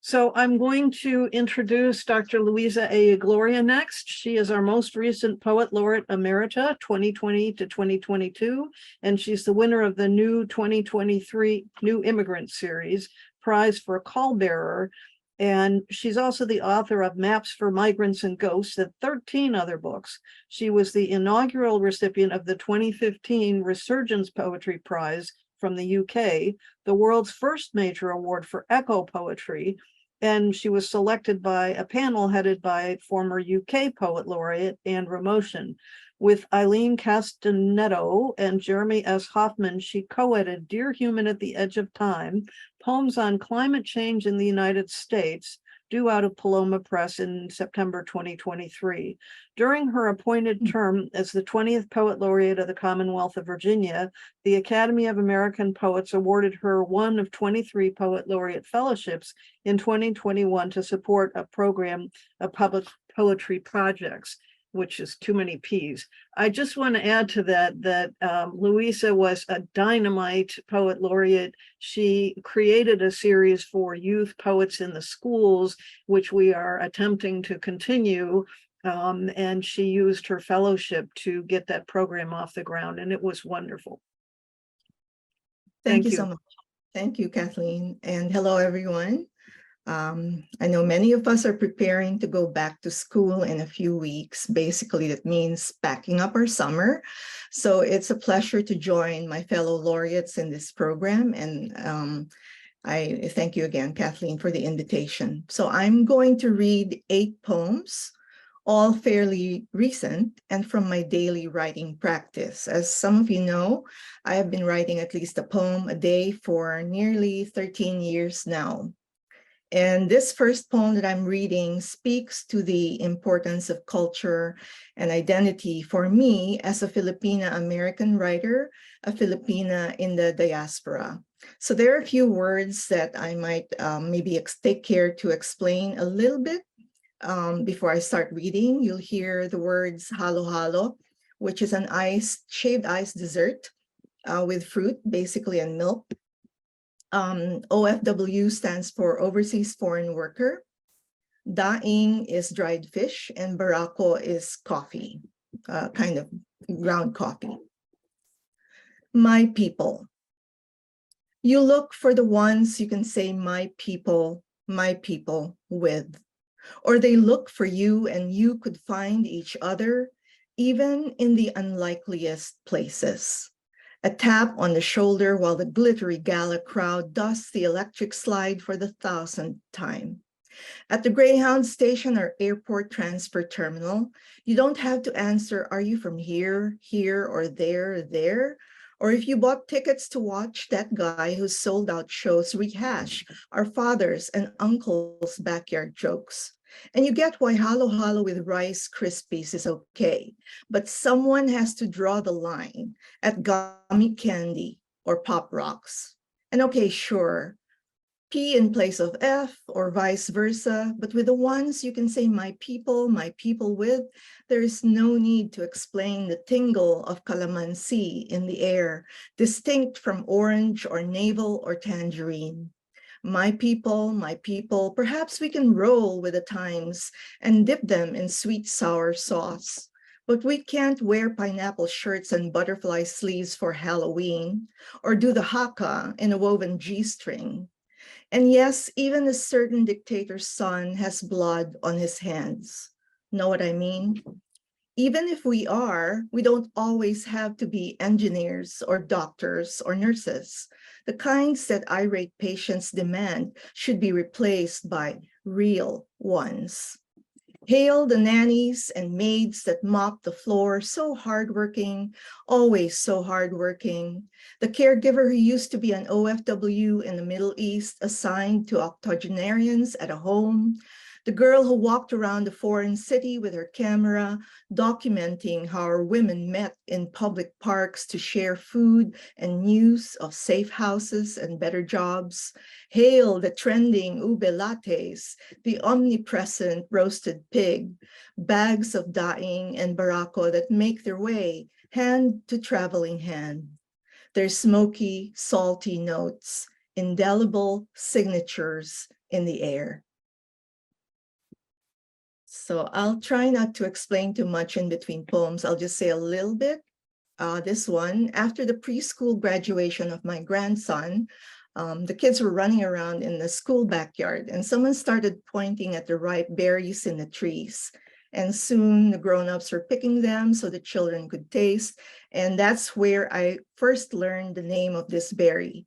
So I'm going to introduce Dr. Luisa A. Igloria next. She is our most recent Poet Laureate Emerita 2020 to 2022, and she's the winner of the new 2023 New Immigrant Series Prize for Caulbearer. And she's also the author of Maps for Migrants and Ghosts and 13 other books. She was the inaugural recipient of the 2015 Resurgence Poetry Prize from the UK, the world's first major award for echo poetry, and she was selected by a panel headed by former UK Poet Laureate Anne Ramotion. With Aileen Cassinetto and Jeremy S. Hoffman, she co-edited Dear Human at the Edge of Time, Poems on Climate Change in the United States, due out of Paloma Press in September 2023. During her appointed term as the 20th Poet Laureate of the Commonwealth of Virginia, the Academy of American Poets awarded her one of 23 Poet Laureate Fellowships in 2021 to support a program of public poetry projects, which is too many P's. I just want to add to that Luisa was a dynamite Poet Laureate. She created a series for youth poets in the schools, which we are attempting to continue. And she used her fellowship to get that program off the ground, and it was wonderful. Thank you so much. Thank you, Kathleen. And hello, everyone. I know many of us are preparing to go back to school in a few weeks. Basically, that means packing up our summer. So it's a pleasure to join my fellow laureates in this program. And I thank you again, Kathleen, for the invitation. So I'm going to read 8 poems, all fairly recent and from my daily writing practice. As some of you know, I have been writing at least a poem a day for nearly 13 years now. And this first poem that I'm reading speaks to the importance of culture and identity for me as a Filipina-American writer, a Filipina in the diaspora. So there are a few words that I might maybe take care to explain a little bit before I start reading. You'll hear the words halo-halo, which is an shaved ice dessert with fruit, basically, and milk. OFW stands for Overseas Foreign Worker. Daing is dried fish, and barako is coffee, kind of ground coffee. My people. You look for the ones you can say my people with, or they look for you and you could find each other, even in the unlikeliest places. A tap on the shoulder while the glittery gala crowd dusts the electric slide for the 1,000th time. At the Greyhound station or airport transfer terminal, you don't have to answer, are you from here, here, or there? Or if you bought tickets to watch that guy whose sold-out shows rehash our fathers' and uncles' backyard jokes. And you get why halo-halo with Rice Krispies is okay, but someone has to draw the line at gummy candy or Pop Rocks. And okay, sure, P in place of F or vice versa, but with the ones you can say my people with, there is no need to explain the tingle of calamansi in the air, distinct from orange or navel or tangerine. My people, perhaps we can roll with the times and dip them in sweet sour sauce. But we can't wear pineapple shirts and butterfly sleeves for Halloween, or do the haka in a woven G-string. And yes, even a certain dictator's son has blood on his hands. Know what I mean? Even if we are, we don't always have to be engineers or doctors or nurses. The kinds that irate patients demand should be replaced by real ones. Hail the nannies and maids that mop the floor, so hardworking, always so hardworking. The caregiver who used to be an OFW in the Middle East assigned to octogenarians at a home. The girl who walked around the foreign city with her camera, documenting how our women met in public parks to share food and news of safe houses and better jobs. Hail the trending ube lattes, the omnipresent roasted pig, bags of daing and barako that make their way hand to traveling hand. Their smoky, salty notes, indelible signatures in the air. So I'll try not to explain too much in between poems. I'll just say a little bit. This one, after the preschool graduation of my grandson, the kids were running around in the school backyard and someone started pointing at the ripe berries in the trees. And soon the grown-ups were picking them so the children could taste. And that's where I first learned the name of this berry.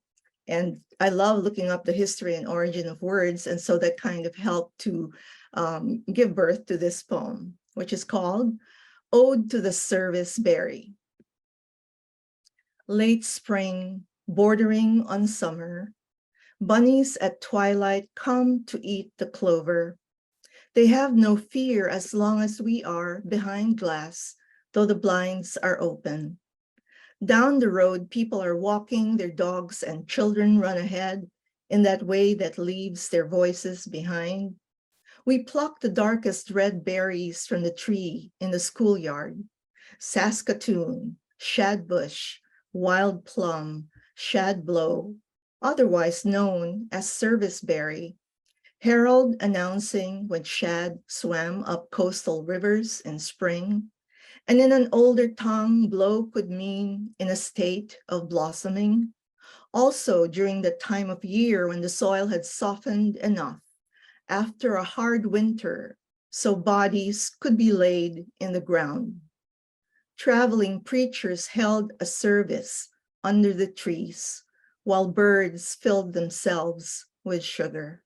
And I love looking up the history and origin of words. And so that kind of helped to give birth to this poem, which is called Ode to the Service Berry. Late spring, bordering on summer, bunnies at twilight come to eat the clover. They have no fear as long as we are behind glass, though the blinds are open. Down the road, people are walking, their dogs and children run ahead in that way that leaves their voices behind. We pluck the darkest red berries from the tree in the schoolyard. Saskatoon, shadbush, wild plum, shadblow, otherwise known as serviceberry, herald announcing when shad swam up coastal rivers in spring, and in an older tongue, blow could mean in a state of blossoming. Also during the time of year when the soil had softened enough after a hard winter, so bodies could be laid in the ground. Traveling preachers held a service under the trees while birds filled themselves with sugar.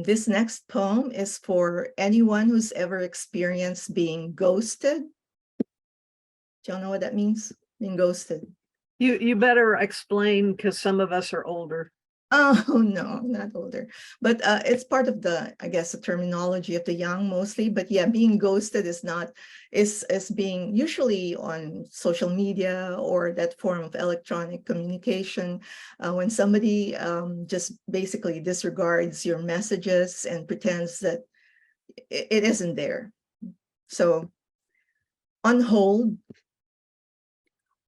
This next poem is for anyone who's ever experienced being ghosted. Do y'all know what that means? Being ghosted. You better explain because some of us are older. Oh, no, I'm not older, but it's part of the, I guess, the terminology of the young mostly. But yeah, being ghosted is being usually on social media or that form of electronic communication when somebody just basically disregards your messages and pretends that it isn't there. So on hold,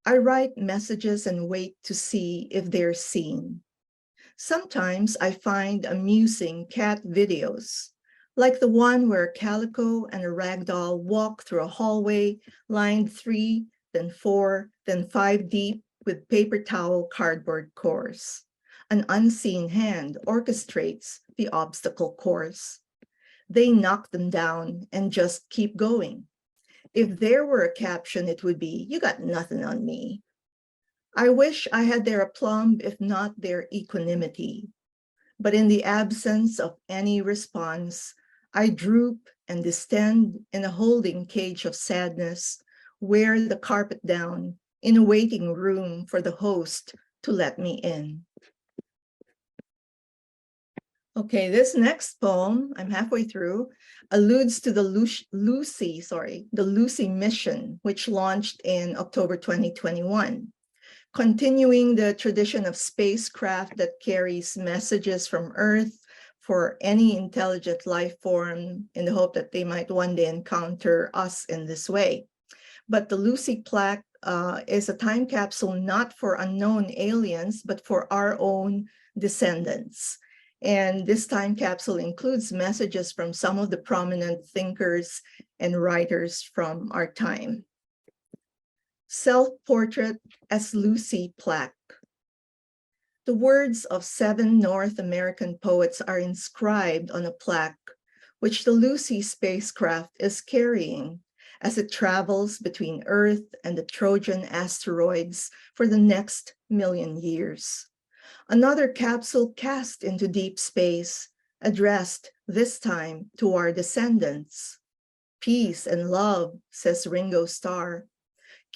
I write messages and wait to see if they're seen. Sometimes I find amusing cat videos, like the one where Calico and a ragdoll walk through a hallway lined 3, then 4, then 5 deep with paper towel cardboard cores. An unseen hand orchestrates the obstacle course. They knock them down and just keep going. If there were a caption, it would be, "You got nothing on me." I wish I had their aplomb, if not their equanimity. But in the absence of any response, I droop and distend in a holding cage of sadness, wear the carpet down in a waiting room for the host to let me in. Okay, this next poem, I'm halfway through, alludes to the Lucy mission, which launched in October 2021. Continuing the tradition of spacecraft that carries messages from Earth for any intelligent life form in the hope that they might one day encounter us in this way. But the Lucy plaque is a time capsule not for unknown aliens, but for our own descendants. And this time capsule includes messages from some of the prominent thinkers and writers from our time. Self-portrait as Lucy plaque. The words of 7 North American poets are inscribed on a plaque, which the Lucy spacecraft is carrying as it travels between Earth and the Trojan asteroids for the next 1,000,000 years. Another capsule cast into deep space, addressed this time to our descendants. Peace and love, says Ringo Starr.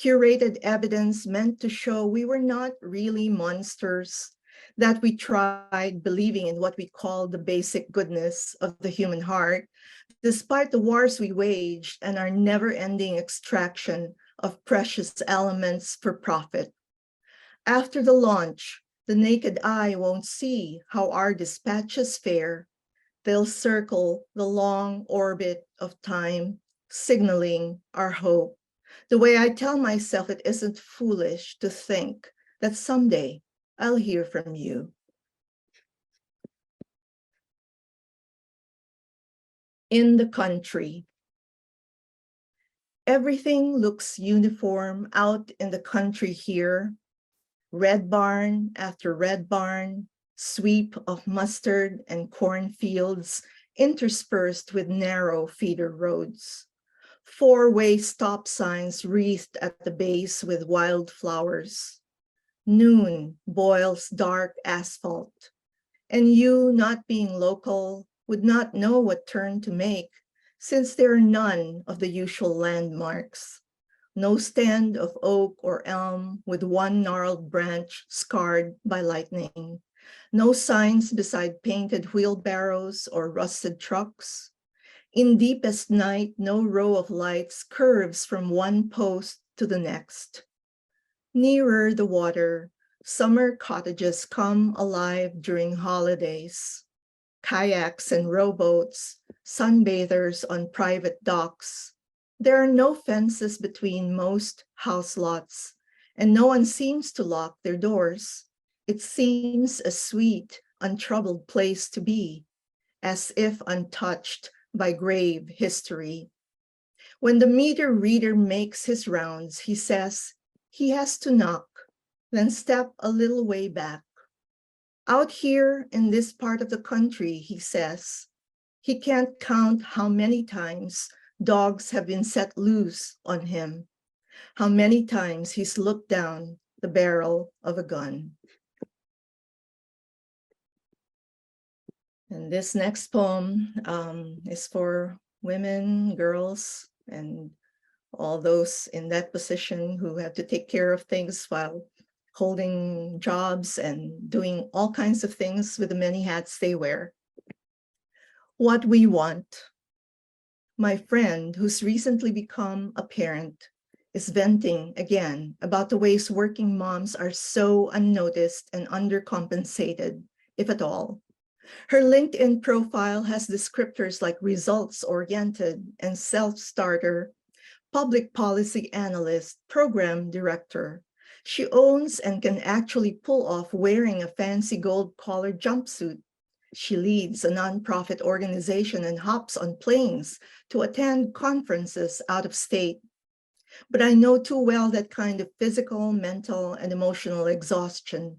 Curated evidence meant to show we were not really monsters, that we tried believing in what we call the basic goodness of the human heart, despite the wars we waged and our never-ending extraction of precious elements for profit. After the launch, the naked eye won't see how our dispatches fare. They'll circle the long orbit of time, signaling our hope. The way I tell myself it isn't foolish to think that someday I'll hear from you. In the country. Everything looks uniform out in the country here. Red barn after red barn, sweep of mustard and cornfields interspersed with narrow feeder roads. Four-way stop signs wreathed at the base with wildflowers. Noon boils dark asphalt, and you, not being local, would not know what turn to make, since there are none of the usual landmarks. No stand of oak or elm with one gnarled branch scarred by lightning. No signs beside painted wheelbarrows or rusted trucks. In deepest night, no row of lights curves from one post to the next. Nearer the water, summer cottages come alive during holidays. Kayaks and rowboats, sunbathers on private docks. There are no fences between most house lots, and no one seems to lock their doors. It seems a sweet, untroubled place to be, as if untouched by grave history. When the meter reader makes his rounds, he says he has to knock, then step a little way back. Out here in this part of the country, he says, he can't count how many times dogs have been set loose on him, how many times he's looked down the barrel of a gun. And this next poem is for women, girls, and all those in that position who have to take care of things while holding jobs and doing all kinds of things with the many hats they wear. What we want. My friend, who's recently become a parent, is venting again about the ways working moms are so unnoticed and undercompensated, if at all. Her LinkedIn profile has descriptors like results-oriented and self-starter, public policy analyst, program director. She owns and can actually pull off wearing a fancy gold-collared jumpsuit. She leads a nonprofit organization and hops on planes to attend conferences out of state. But I know too well that kind of physical, mental, and emotional exhaustion.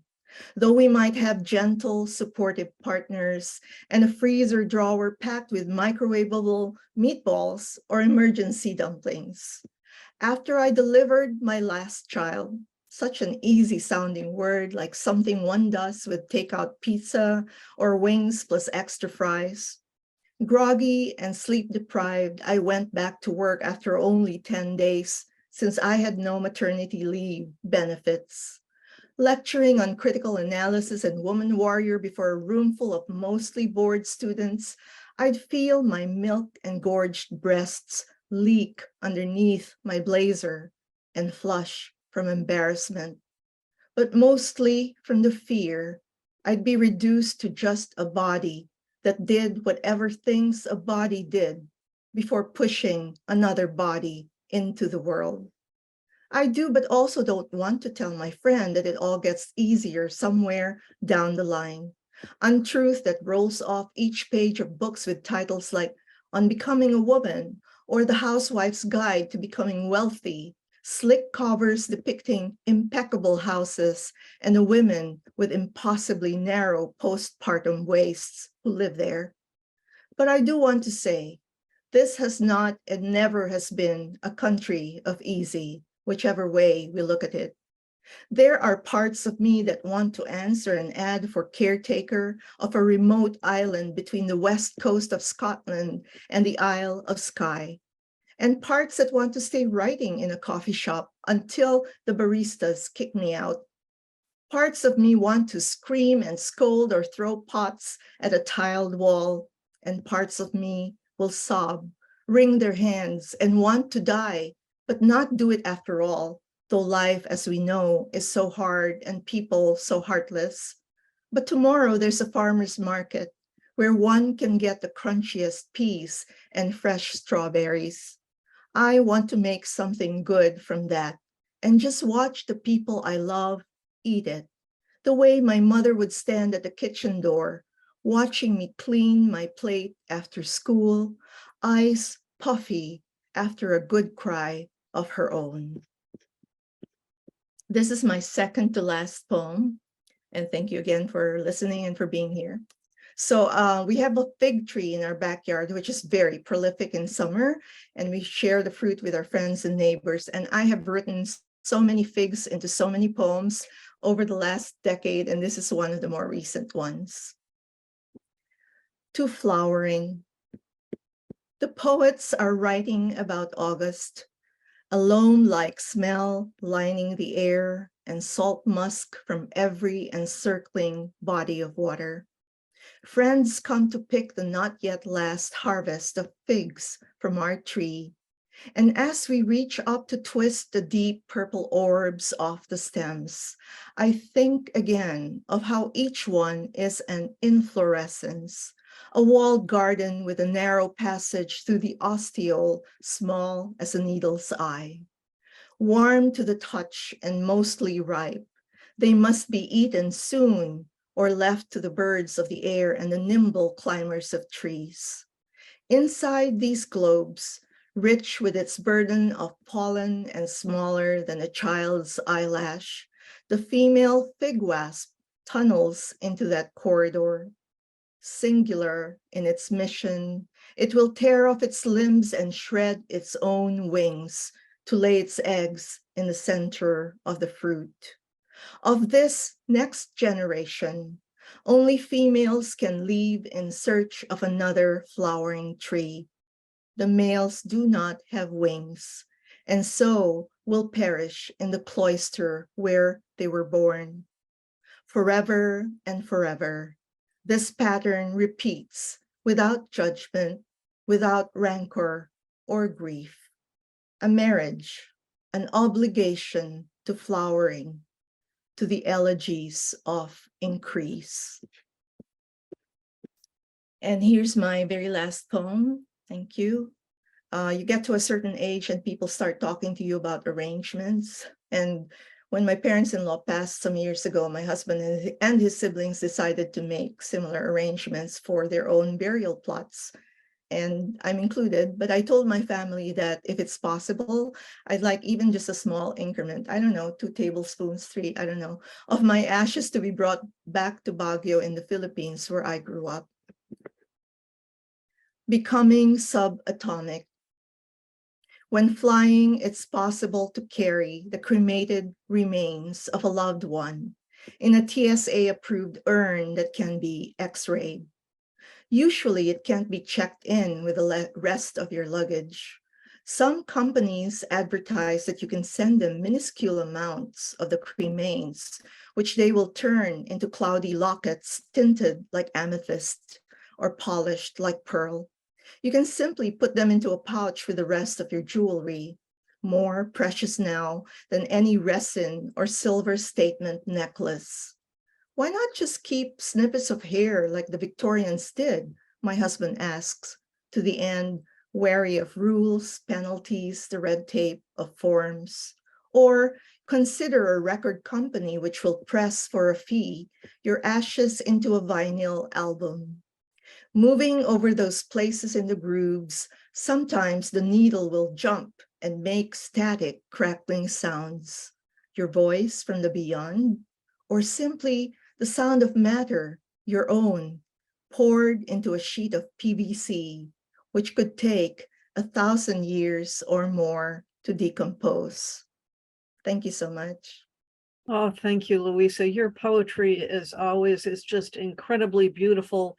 Though we might have gentle, supportive partners and a freezer drawer packed with microwavable meatballs or emergency dumplings. After I delivered my last child, such an easy sounding word, like something one does with takeout pizza or wings plus extra fries. Groggy and sleep deprived, I went back to work after only 10 days since I had no maternity leave benefits. Lecturing on critical analysis and woman warrior before a room full of mostly bored students, I'd feel my milk engorged breasts leak underneath my blazer and flush from embarrassment, but mostly from the fear I'd be reduced to just a body that did whatever things a body did before pushing another body into the world. I do, but also don't want to tell my friend that it all gets easier somewhere down the line. Untruth that rolls off each page of books with titles like On Becoming a Woman or The Housewife's Guide to Becoming Wealthy, slick covers depicting impeccable houses and the women with impossibly narrow postpartum waists who live there. But I do want to say, this has not and never has been a country of easy, whichever way we look at it. There are parts of me that want to answer an ad for caretaker of a remote island between the west coast of Scotland and the Isle of Skye, and parts that want to stay writing in a coffee shop until the baristas kick me out. Parts of me want to scream and scold or throw pots at a tiled wall, and parts of me will sob, wring their hands, and want to die, but not do it after all, though life, as we know, is so hard and people so heartless. But tomorrow there's a farmer's market where one can get the crunchiest peas and fresh strawberries. I want to make something good from that and just watch the people I love eat it, the way my mother would stand at the kitchen door watching me clean my plate after school, eyes puffy after a good cry of her own. This is my second to last poem, and thank you again for listening and for being here. So we have a fig tree in our backyard, which is very prolific in summer, and we share the fruit with our friends and neighbors. And I have written so many figs into so many poems over the last decade, and this is one of the more recent ones. To flowering. The poets are writing about August, a loam-like smell lining the air and salt musk from every encircling body of water. Friends come to pick the not yet last harvest of figs from our tree. And as we reach up to twist the deep purple orbs off the stems, I think again of how each one is an inflorescence, a walled garden with a narrow passage through the ostiole, small as a needle's eye. Warm to the touch and mostly ripe, they must be eaten soon or left to the birds of the air and the nimble climbers of trees. Inside these globes, rich with its burden of pollen and smaller than a child's eyelash, the female fig wasp tunnels into that corridor. Singular in its mission, it will tear off its limbs and shred its own wings to lay its eggs in the center of the fruit. Of this next generation, only females can leave in search of another flowering tree. The males do not have wings, and so will perish in the cloister where they were born. Forever and forever, this pattern repeats without judgment, without rancor or grief. A marriage, an obligation to flowering, to the elegies of increase. And here's my very last poem. Thank you. You get to a certain age and people start talking to you about arrangements. And when my parents-in-law passed some years ago, my husband and his siblings decided to make similar arrangements for their own burial plots. And I'm included, but I told my family that if it's possible, I'd like even just a small increment, I don't know, 2 tablespoons, 3, I don't know, of my ashes to be brought back to Baguio in the Philippines where I grew up. Becoming subatomic. When flying, it's possible to carry the cremated remains of a loved one in a TSA-approved urn that can be X-rayed. Usually, it can't be checked in with the rest of your luggage. Some companies advertise that you can send them minuscule amounts of the cremains, which they will turn into cloudy lockets tinted like amethyst or polished like pearl. You can simply put them into a pouch with the rest of your jewelry, more precious now than any resin or silver statement necklace. Why not just keep snippets of hair like the Victorians did? My husband asks, to the end, wary of rules, penalties, the red tape of forms. Or consider a record company which will press for a fee your ashes into a vinyl album. Moving over those places in the grooves, sometimes the needle will jump and make static, crackling sounds. Your voice from the beyond, or simply the sound of matter, your own, poured into a sheet of PVC, which could take 1,000 years or more to decompose. Thank you so much. Oh, thank you, Luisa. Your poetry, as always, is just incredibly beautiful